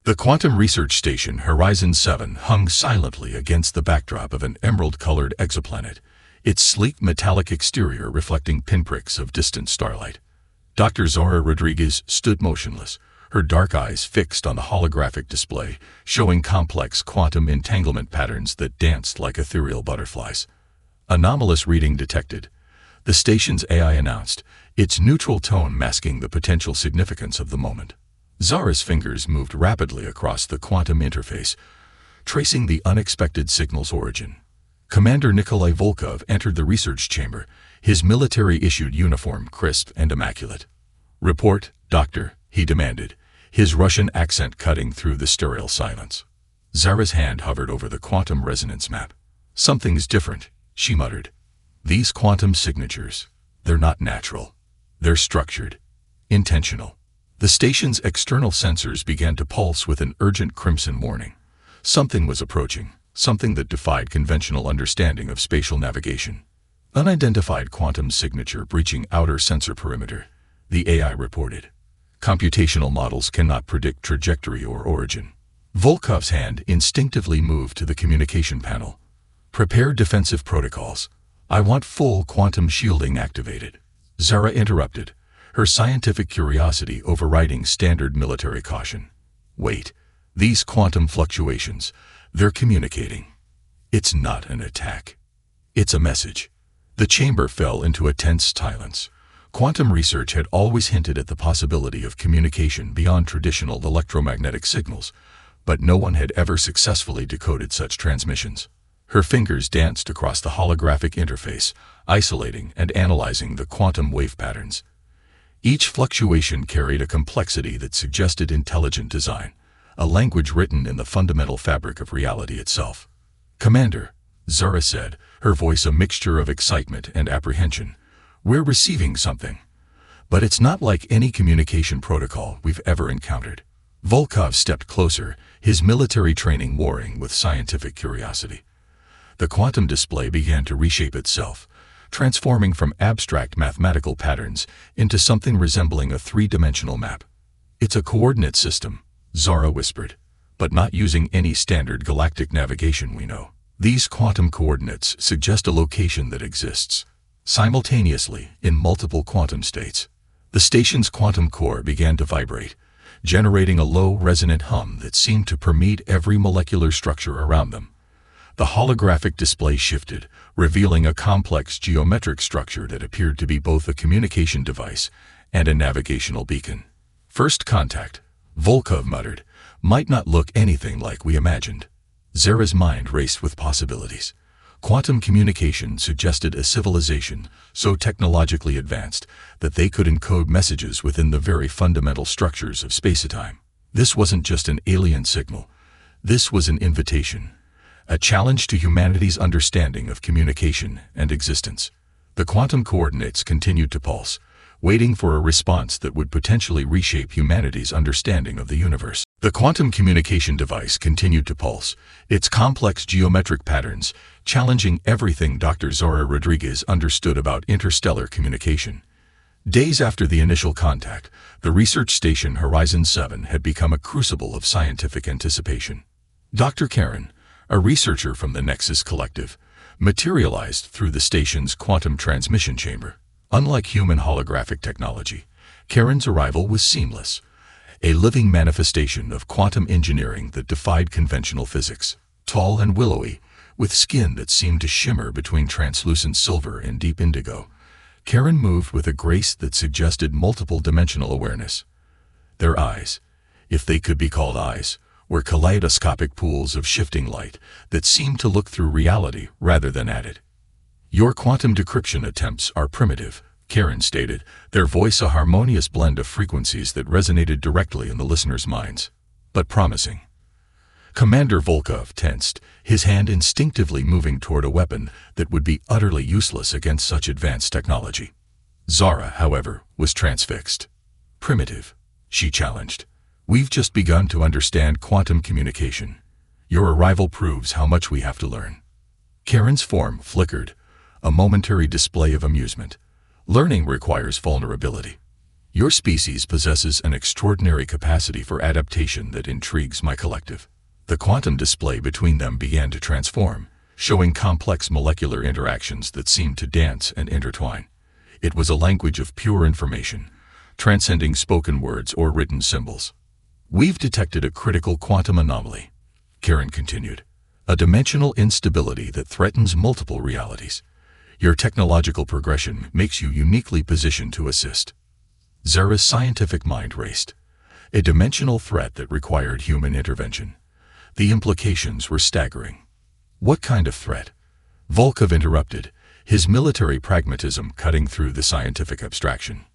The Quantum Research Station Horizon 7 hung silently against the backdrop of an emerald-colored exoplanet, its sleek metallic exterior reflecting pinpricks of distant starlight. Dr. Zara Rodriguez stood motionless, her dark eyes fixed on the holographic display, showing complex quantum entanglement patterns that danced like ethereal butterflies. Anomalous reading detected, the station's AI announced, its neutral tone masking the potential significance of the moment. Zara's fingers moved rapidly across the quantum interface, tracing the unexpected signal's origin. Commander Nikolai Volkov entered the research chamber, his military-issued uniform crisp and immaculate. "Report, Doctor," he demanded, his Russian accent cutting through the sterile silence. Zara's hand hovered over the quantum resonance map. "Something's different," she muttered. "These quantum signatures, they're not natural. They're structured, intentional." The station's external sensors began to pulse with an urgent crimson warning. Something was approaching, something that defied conventional understanding of spatial navigation. "Unidentified quantum signature breaching outer sensor perimeter," the AI reported. "Computational models cannot predict trajectory or origin." Volkov's hand instinctively moved to the communication panel. "Prepare defensive protocols. I want full quantum shielding activated." Zara interrupted, her scientific curiosity overriding standard military caution. "Wait, these quantum fluctuations, they're communicating. It's not an attack. It's a message." The chamber fell into a tense silence. Quantum research had always hinted at the possibility of communication beyond traditional electromagnetic signals, but no one had ever successfully decoded such transmissions. Her fingers danced across the holographic interface, isolating and analyzing the quantum wave patterns. Each fluctuation carried a complexity that suggested intelligent design, a language written in the fundamental fabric of reality itself. "Commander," Zara said, her voice a mixture of excitement and apprehension, "we're receiving something. But it's not like any communication protocol we've ever encountered." Volkov stepped closer, his military training warring with scientific curiosity. The quantum display began to reshape itself, transforming from abstract mathematical patterns into something resembling a three-dimensional map. "It's a coordinate system," Zara whispered, "but not using any standard galactic navigation we know. These quantum coordinates suggest a location that exists simultaneously in multiple quantum states." The station's quantum core began to vibrate, generating a low, resonant hum that seemed to permeate every molecular structure around them. The holographic display shifted, revealing a complex geometric structure that appeared to be both a communication device and a navigational beacon. "First contact," Volkov muttered, "might not look anything like we imagined." Zara's mind raced with possibilities. Quantum communication suggested a civilization so technologically advanced that they could encode messages within the very fundamental structures of space-time. This wasn't just an alien signal. This was an invitation, a challenge to humanity's understanding of communication and existence. The quantum coordinates continued to pulse, waiting for a response that would potentially reshape humanity's understanding of the universe. The quantum communication device continued to pulse, its complex geometric patterns challenging everything Dr. Zara Rodriguez understood about interstellar communication. Days after the initial contact, the research station Horizon 7 had become a crucible of scientific anticipation. Dr. Karen, a researcher from the Nexus Collective, materialized through the station's quantum transmission chamber. Unlike human holographic technology, Karen's arrival was seamless, a living manifestation of quantum engineering that defied conventional physics. Tall and willowy, with skin that seemed to shimmer between translucent silver and deep indigo, Karen moved with a grace that suggested multiple-dimensional awareness. Their eyes, if they could be called eyes, were kaleidoscopic pools of shifting light that seemed to look through reality rather than at it. "Your quantum decryption attempts are primitive," Karen stated, their voice a harmonious blend of frequencies that resonated directly in the listeners' minds. "But promising." Commander Volkov tensed, his hand instinctively moving toward a weapon that would be utterly useless against such advanced technology. Zara, however, was transfixed. "Primitive," she challenged. "We've just begun to understand quantum communication. Your arrival proves how much we have to learn." Karen's form flickered, a momentary display of amusement. "Learning requires vulnerability." Your species possesses an extraordinary capacity for adaptation that intrigues my collective. The quantum display between them began to transform, showing complex molecular interactions that seemed to dance and intertwine. It was a language of pure information, transcending spoken words or written symbols. We've detected a critical quantum anomaly, Karen continued, a dimensional instability that threatens multiple realities. Your technological progression makes you uniquely positioned to assist. Zara's scientific mind raced. A dimensional threat that required human intervention. The implications were staggering. What kind of threat? Volkov interrupted, his military pragmatism cutting through the scientific abstraction.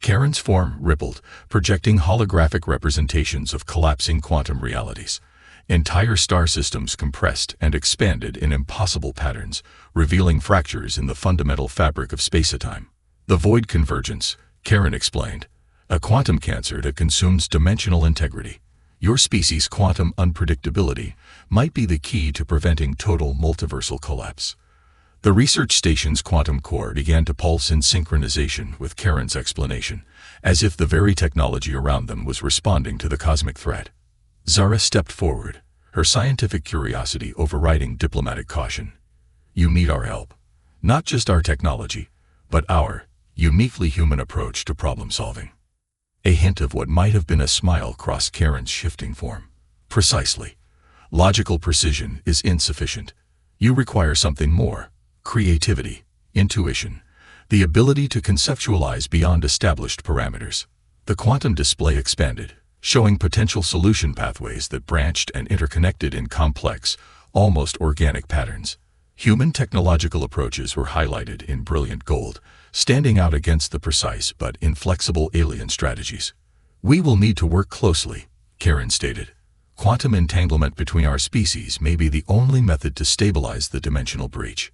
Karen's form rippled, projecting holographic representations of collapsing quantum realities. Entire star systems compressed and expanded in impossible patterns, revealing fractures in the fundamental fabric of space-time. The void convergence, Karen explained, a quantum cancer that consumes dimensional integrity. Your species' quantum unpredictability might be the key to preventing total multiversal collapse. The research station's quantum core began to pulse in synchronization with Karen's explanation, as if the very technology around them was responding to the cosmic threat. Zara stepped forward, her scientific curiosity overriding diplomatic caution. You need our help. Not just our technology, but our uniquely human approach to problem-solving. A hint of what might have been a smile crossed Karen's shifting form. Precisely. Logical precision is insufficient. You require something more. Creativity, intuition, the ability to conceptualize beyond established parameters. The quantum display expanded, showing potential solution pathways that branched and interconnected in complex, almost organic patterns. Human technological approaches were highlighted in brilliant gold, standing out against the precise but inflexible alien strategies. We will need to work closely, Karen stated. Quantum entanglement between our species may be the only method to stabilize the dimensional breach.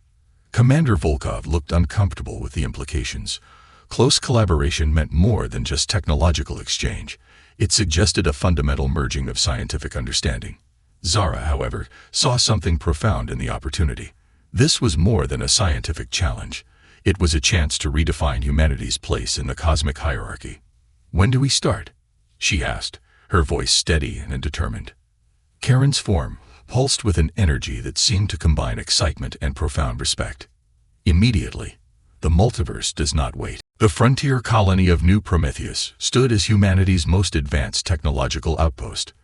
Commander Volkov looked uncomfortable with the implications. Close collaboration meant more than just technological exchange. It suggested a fundamental merging of scientific understanding. Zara, however, saw something profound in the opportunity. This was more than a scientific challenge. It was a chance to redefine humanity's place in the cosmic hierarchy. When do we start? She asked, her voice steady and determined. Karen's form pulsed with an energy that seemed to combine excitement and profound respect. Immediately. The multiverse does not wait. The frontier colony of New Prometheus stood as humanity's most advanced technological outpost.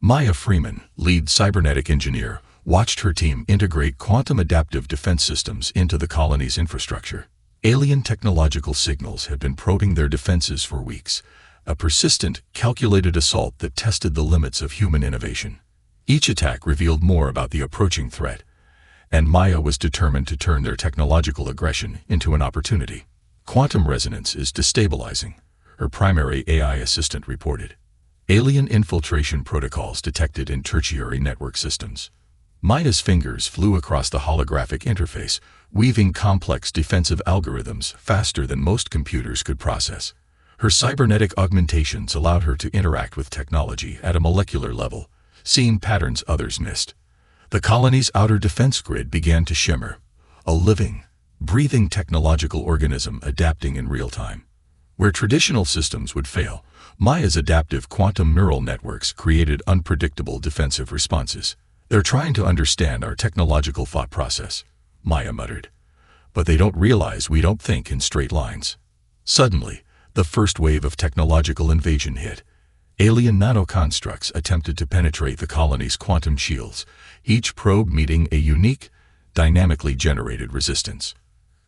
Maya Freeman, lead cybernetic engineer, watched her team integrate quantum adaptive defense systems into the colony's infrastructure. Alien technological signals had been probing their defenses for weeks, a persistent, calculated assault that tested the limits of human innovation. Each attack revealed more about the approaching threat, and Maya was determined to turn their technological aggression into an opportunity. Quantum resonance is destabilizing, her primary AI assistant reported. Alien infiltration protocols detected in tertiary network systems. Maya's fingers flew across the holographic interface, weaving complex defensive algorithms faster than most computers could process. Her cybernetic augmentations allowed her to interact with technology at a molecular level, seeing patterns others missed. The colony's outer defense grid began to shimmer, a living, breathing technological organism adapting in real time. Where traditional systems would fail, Maya's adaptive quantum neural networks created unpredictable defensive responses. They're trying to understand our technological thought process, Maya muttered. But they don't realize we don't think in straight lines. Suddenly, the first wave of technological invasion hit. Alien nanoconstructs attempted to penetrate the colony's quantum shields, each probe meeting a unique, dynamically generated resistance.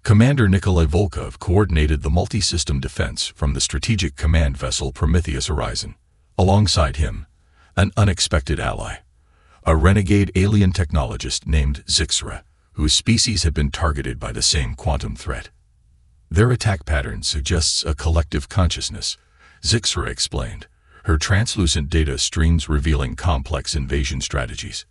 Commander Nikolai Volkov coordinated the multi-system defense from the strategic command vessel Prometheus Horizon. Alongside him, an unexpected ally, a renegade alien technologist named Zixra, whose species had been targeted by the same quantum threat. Their attack pattern suggests a collective consciousness, Zixra explained, her translucent data streams revealing complex invasion strategies.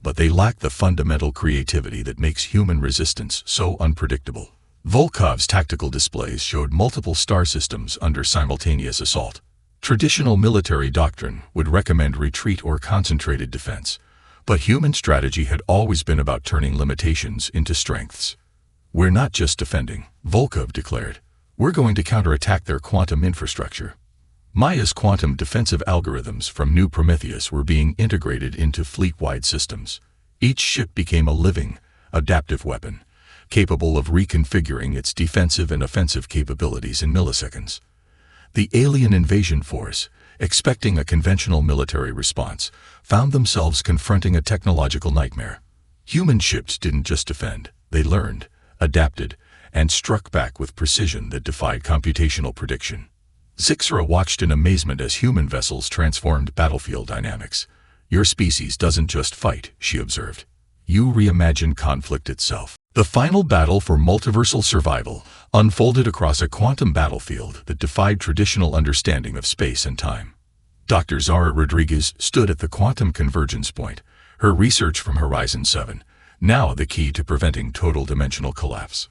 But they lack the fundamental creativity that makes human resistance so unpredictable. Volkov's tactical displays showed multiple star systems under simultaneous assault. Traditional military doctrine would recommend retreat or concentrated defense, but human strategy had always been about turning limitations into strengths. We're not just defending, Volkov declared. We're going to counterattack their quantum infrastructure. Maya's quantum defensive algorithms from New Prometheus were being integrated into fleet-wide systems. Each ship became a living, adaptive weapon, capable of reconfiguring its defensive and offensive capabilities in milliseconds. The alien invasion force, expecting a conventional military response, found themselves confronting a technological nightmare. Human ships didn't just defend, they learned, adapted, and struck back with precision that defied computational prediction. Zixra watched in amazement as human vessels transformed battlefield dynamics. Your species doesn't just fight, she observed. You reimagine conflict itself. The final battle for multiversal survival unfolded across a quantum battlefield that defied traditional understanding of space and time. Dr. Zara Rodriguez stood at the quantum convergence point, her research from Horizon 7, now the key to preventing total dimensional collapse.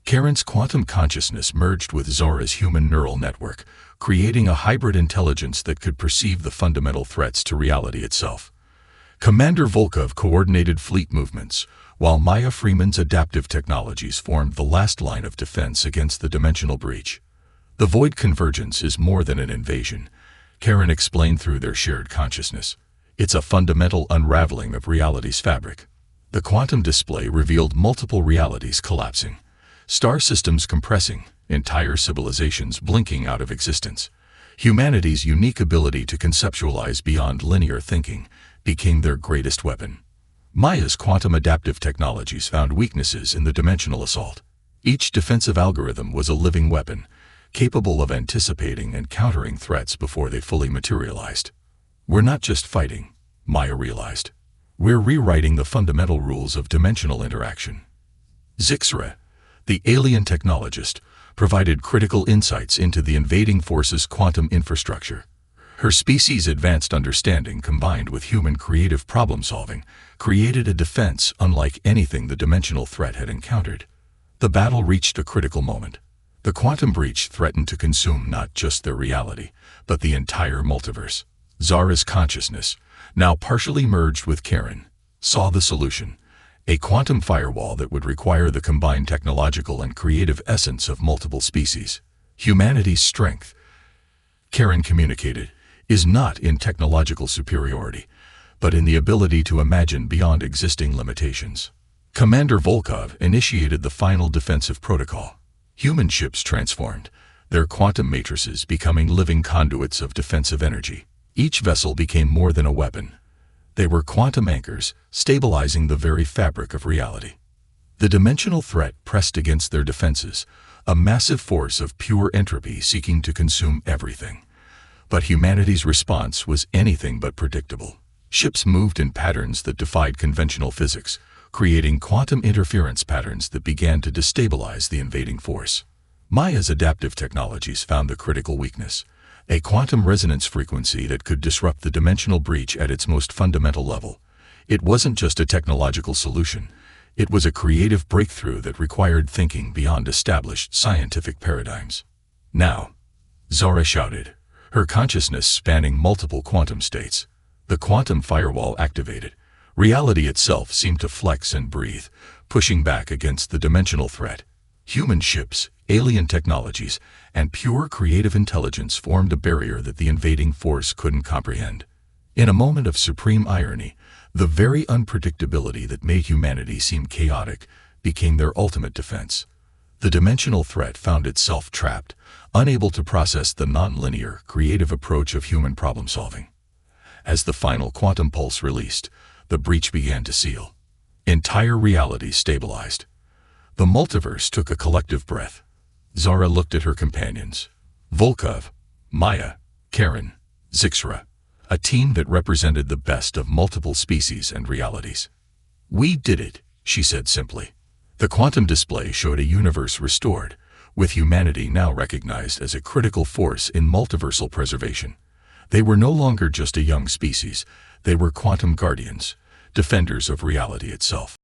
Karen's quantum consciousness merged with Zora's human neural network, creating a hybrid intelligence that could perceive the fundamental threats to reality itself. Commander Volkov coordinated fleet movements, while Maya Freeman's adaptive technologies formed the last line of defense against the dimensional breach. The void convergence is more than an invasion, Karen explained through their shared consciousness. It's a fundamental unraveling of reality's fabric. The quantum display revealed multiple realities collapsing, star systems compressing, entire civilizations blinking out of existence. Humanity's unique ability to conceptualize beyond linear thinking became their greatest weapon. Maya's quantum adaptive technologies found weaknesses in the dimensional assault. Each defensive algorithm was a living weapon, capable of anticipating and countering threats before they fully materialized. We're not just fighting, Maya realized. We're rewriting the fundamental rules of dimensional interaction. Zixra, the alien technologist, provided critical insights into the invading force's quantum infrastructure. Her species' advanced understanding combined with human creative problem-solving created a defense unlike anything the dimensional threat had encountered. The battle reached a critical moment. The quantum breach threatened to consume not just their reality, but the entire multiverse. Zara's consciousness, now partially merged with Karen, saw the solution: a quantum firewall that would require the combined technological and creative essence of multiple species. Humanity's strength, Karen communicated, is not in technological superiority, but in the ability to imagine beyond existing limitations. Commander Volkov initiated the final defensive protocol. Human ships transformed, their quantum matrices becoming living conduits of defensive energy. Each vessel became more than a weapon. They were quantum anchors, stabilizing the very fabric of reality. The dimensional threat pressed against their defenses, a massive force of pure entropy seeking to consume everything. But humanity's response was anything but predictable. Ships moved in patterns that defied conventional physics, creating quantum interference patterns that began to destabilize the invading force. Maya's adaptive technologies found the critical weakness: a quantum resonance frequency that could disrupt the dimensional breach at its most fundamental level. It wasn't just a technological solution, it was a creative breakthrough that required thinking beyond established scientific paradigms. Now, Zara shouted, her consciousness spanning multiple quantum states. The quantum firewall activated. Reality itself seemed to flex and breathe, pushing back against the dimensional threat. Human ships, alien technologies, and pure creative intelligence formed a barrier that the invading force couldn't comprehend. In a moment of supreme irony, the very unpredictability that made humanity seem chaotic became their ultimate defense. The dimensional threat found itself trapped, unable to process the non-linear, creative approach of human problem-solving. As the final quantum pulse released, the breach began to seal. Entire reality stabilized. The multiverse took a collective breath. Zara looked at her companions. Volkov, Maya, Karen, Zixra, a team that represented the best of multiple species and realities. We did it, she said simply. The quantum display showed a universe restored, with humanity now recognized as a critical force in multiversal preservation. They were no longer just a young species, they were quantum guardians, defenders of reality itself.